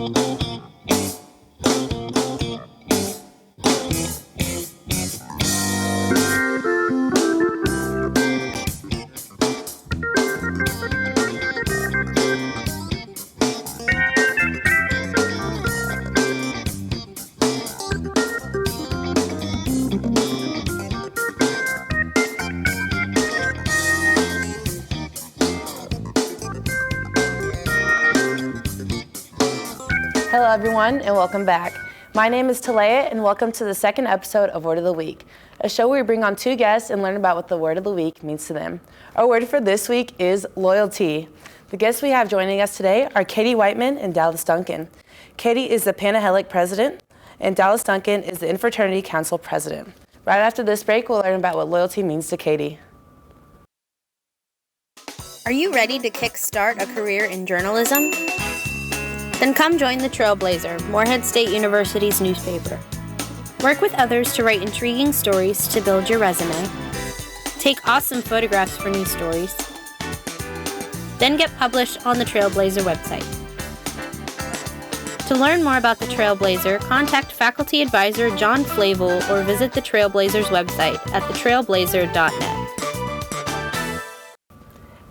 Hello everyone and welcome back. My name is Talea and welcome to the second episode of Word of the Week, a show where we bring on two guests and learn about what the word of the week means to them. Our word for this week is loyalty. The guests we have joining us today are KDee Whiteman and Dallas Duncan. KDee is the Panhellenic president and Dallas Duncan is the Infraternity Council president. Right after this break, we'll learn about what loyalty means to KDee. Are you ready to kickstart a career in journalism? Then come join the Trailblazer, Morehead State University's newspaper. Work with others to write intriguing stories to build your resume. Take awesome photographs for news stories. Then get published on the Trailblazer website. To learn more about the Trailblazer, contact faculty advisor John Flavel or visit the Trailblazer's website at thetrailblazer.net.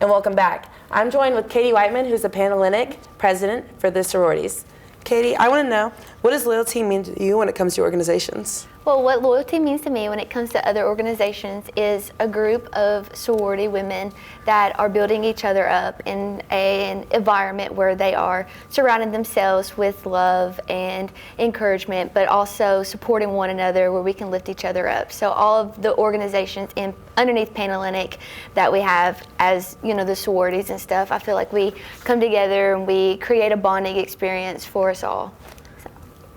And welcome back. I'm joined with KDee Whiteman, who's the Panhellenic president for the sororities. KDee, I want to know, what does loyalty mean to you when it comes to organizations? Well, what loyalty means to me when it comes to other organizations is a group of sorority women that are building each other up in an environment where they are surrounding themselves with love and encouragement, but also supporting one another where we can lift each other up. So all of the organizations underneath Panhellenic that we have as, the sororities and stuff, I feel like we come together and we create a bonding experience for us all.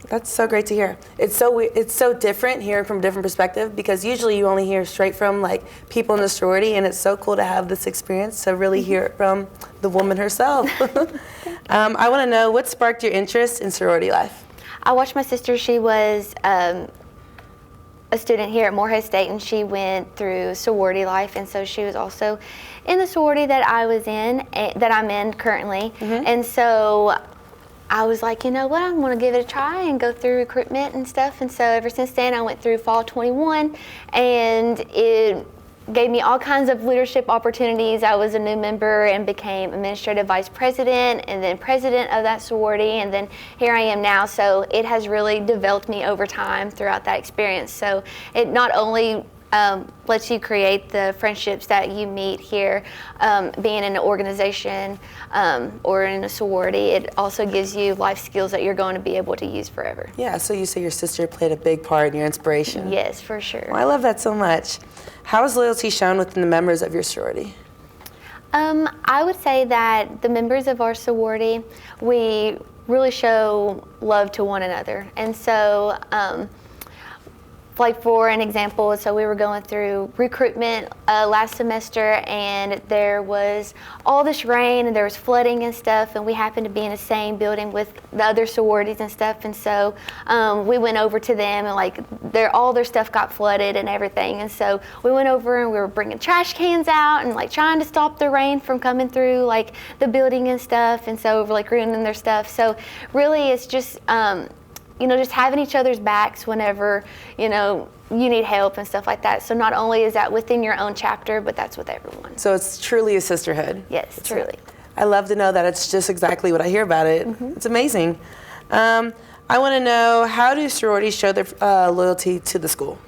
That's so great to hear. It's so different hearing from a different perspective because usually you only hear straight from people in the sorority, and it's so cool to have this experience to really hear it from the woman herself. I want to know, what sparked your interest in sorority life? I watched my sister. She was a student here at Morehead State, and she went through sorority life, and so she was also in the sorority that I was in, that I'm in currently, and so I was like, you know what, I'm going to give it a try and go through recruitment and stuff. And so ever since then, I went through Fall 21, and it gave me all kinds of leadership opportunities. I was a new member and became administrative vice president and then president of that sorority, and then here I am now. So it has really developed me over time throughout that experience. So it not only lets you create the friendships that you meet here, being in an organization or in a sorority, it also gives you life skills that you're going to be able to use forever. Yeah, so you say your sister played a big part in your inspiration. Yes, for sure. Well, I love that so much. How is loyalty shown within the members of your sorority? I would say that the members of our sorority, we really show love to one another. And so, like for an example, so we were going through recruitment last semester, and there was all this rain and there was flooding and stuff, and we happened to be in the same building with the other sororities and stuff, and so we went over to them, and all their stuff got flooded and everything, and so we went over and we were bringing trash cans out and trying to stop the rain from coming through the building and stuff, and so we're ruining their stuff. So really it's just just having each other's backs whenever, you need help and stuff like that. So not only is that within your own chapter, but that's with everyone. So it's truly a sisterhood. Yes, truly. I love to know that it's just exactly what I hear about it. It's amazing. I want to know, how do sororities show their loyalty to the school?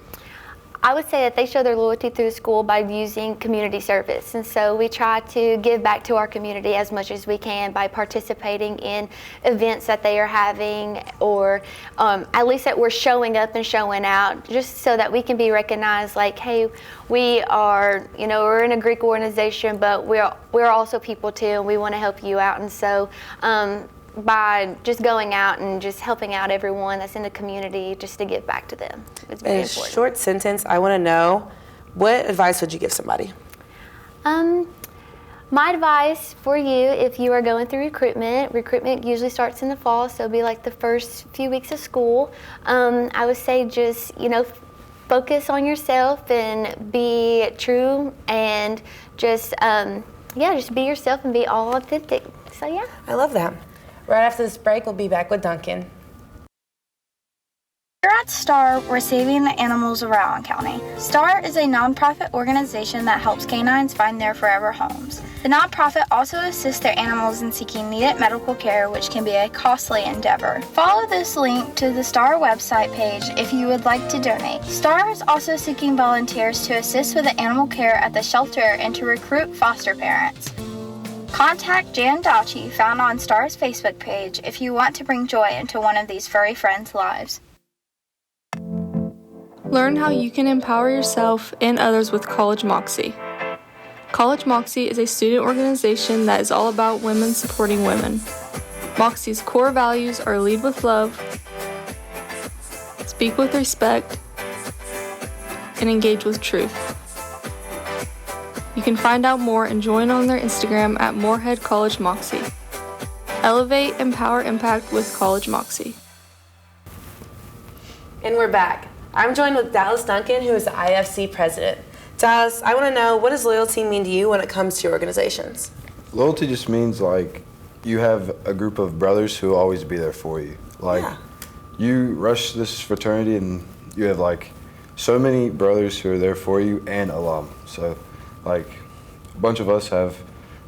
I would say that they show their loyalty through the school by using community service. And so we try to give back to our community as much as we can by participating in events that they are having, or at least that we're showing up and showing out, just so that we can be recognized hey, we are, we're in a Greek organization, but we're also people too, and we want to help you out. And so by just going out and just helping out everyone that's in the community, just to give back to them. It's very important. In a short sentence, I want to know, what advice would you give somebody? My advice for you, if you are going through recruitment usually starts in the fall, so it'll be the first few weeks of school. I would say just, focus on yourself and be true, and just be yourself and be all authentic. So yeah. I love that. Right after this break, we'll be back with Duncan. Here at STAR, we're saving the animals of Rowan County. STAR is a nonprofit organization that helps canines find their forever homes. The nonprofit also assists their animals in seeking needed medical care, which can be a costly endeavor. Follow this link to the STAR website page if you would like to donate. STAR is also seeking volunteers to assist with the animal care at the shelter and to recruit foster parents. Contact Jan Dachi, found on STAR's Facebook page, if you want to bring joy into one of these furry friends' lives. Learn how you can empower yourself and others with College Moxie. College Moxie is a student organization that is all about women supporting women. Moxie's core values are lead with love, speak with respect, and engage with truth. You can find out more and join on their Instagram at Morehead College Moxie. Elevate, empower, impact with College Moxie. And we're back. I'm joined with Dallas Duncan, who is the IFC president. Dallas, I want to know, what does loyalty mean to you when it comes to your organizations? Loyalty just means like you have a group of brothers who will always be there for you. Like you rush this fraternity and you have like so many brothers who are there for you and alum. So like a bunch of us have,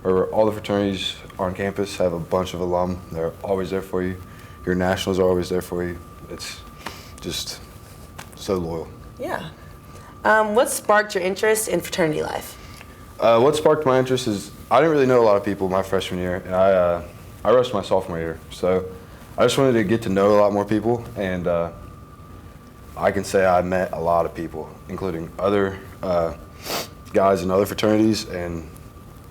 or all the fraternities on campus have a bunch of alum. They're always there for you. Your nationals are always there for you. It's just so loyal. Yeah. What sparked your interest in fraternity life? What sparked my interest is I didn't really know a lot of people my freshman year, and I rushed my sophomore year. So I just wanted to get to know a lot more people, and I can say I met a lot of people, including other guys in other fraternities and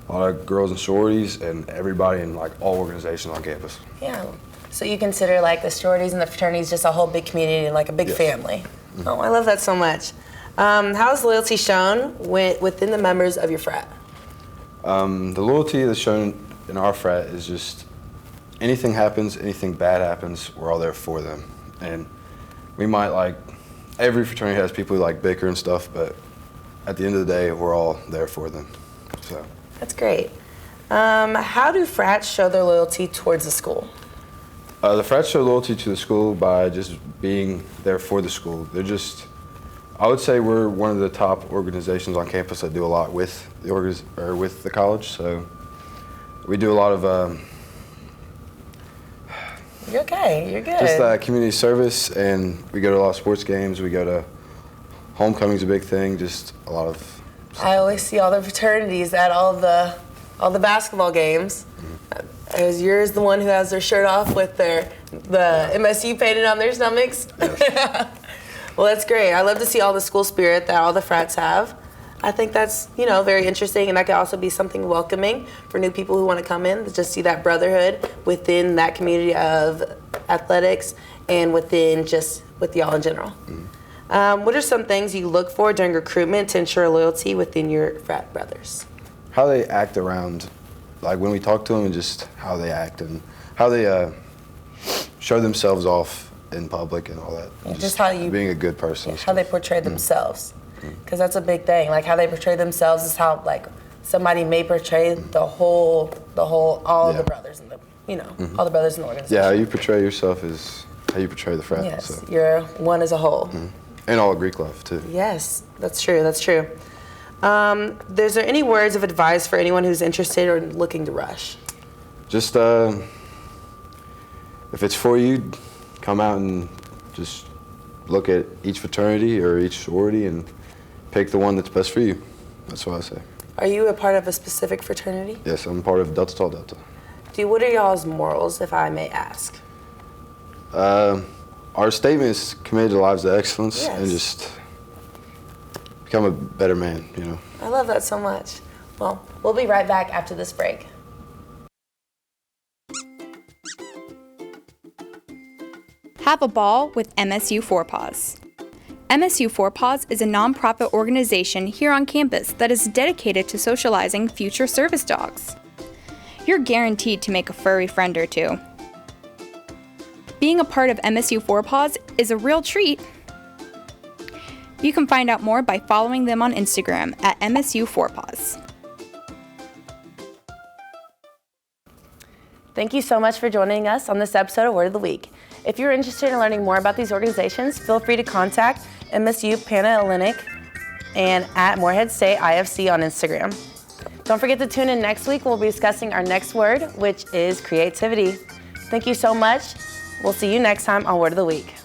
a lot of girls in sororities and everybody in like all organizations on campus. Yeah. So you consider like the sororities and the fraternities just a whole big community, like a big family. Mm-hmm. Oh, I love that so much. How is loyalty shown within the members of your frat? The loyalty that's shown in our frat is just anything happens, anything bad happens, we're all there for them. And we might like, every fraternity has people who like bicker and stuff, but at the end of the day, we're all there for them. So that's great. How do frats show their loyalty towards the school? The frats show loyalty to the school by just being there for the school. They're just, I would say we're one of the top organizations on campus that do a lot with the with the college. So we do a lot of. You're okay. You're good. Just community service, and we go to a lot of sports games. We go to homecoming's a big thing. Just a lot of. I always see all the fraternities at all the basketball games. Is yours the one who has their shirt off with the MSU painted on their stomachs? Yes. Well, that's great. I love to see all the school spirit that all the frats have. I think that's, very interesting, and that could also be something welcoming for new people who want to come in, to just see that brotherhood within that community of athletics and with y'all in general. Mm-hmm. What are some things you look for during recruitment to ensure loyalty within your frat brothers? How they act around, like when we talk to them, and just how they act and how they show themselves off in public and all that. Yeah, just how you being a good person. How they portray themselves, because that's a big thing. Like how they portray themselves is how like somebody may portray all the brothers in the all the brothers in the organization. Yeah, how you portray yourself is how you portray the frat. Yes, so. You're one as a whole. And all of Greek life too. Yes, that's true. That's true. Is there any words of advice for anyone who's interested or looking to rush? Just if it's for you, come out and just look at each fraternity or each sorority and pick the one that's best for you. That's what I say. Are you a part of a specific fraternity? Yes, I'm part of Delta Tau Delta. What are y'all's morals, if I may ask? Our statement is committed to lives of excellence. Yes. And just become a better man, I love that so much. Well, we'll be right back after this break. Have a ball with MSU 4Paws. MSU 4Paws is a nonprofit organization here on campus that is dedicated to socializing future service dogs. You're guaranteed to make a furry friend or two. Being a part of MSU 4Paws is a real treat. You can find out more by following them on Instagram at MSU 4Paws. Thank you so much for joining us on this episode of Word of the Week. If you're interested in learning more about these organizations, feel free to contact MSU Panhellenic and at Morehead State IFC on Instagram. Don't forget to tune in next week. We'll be discussing our next word, which is creativity. Thank you so much. We'll see you next time on Word of the Week.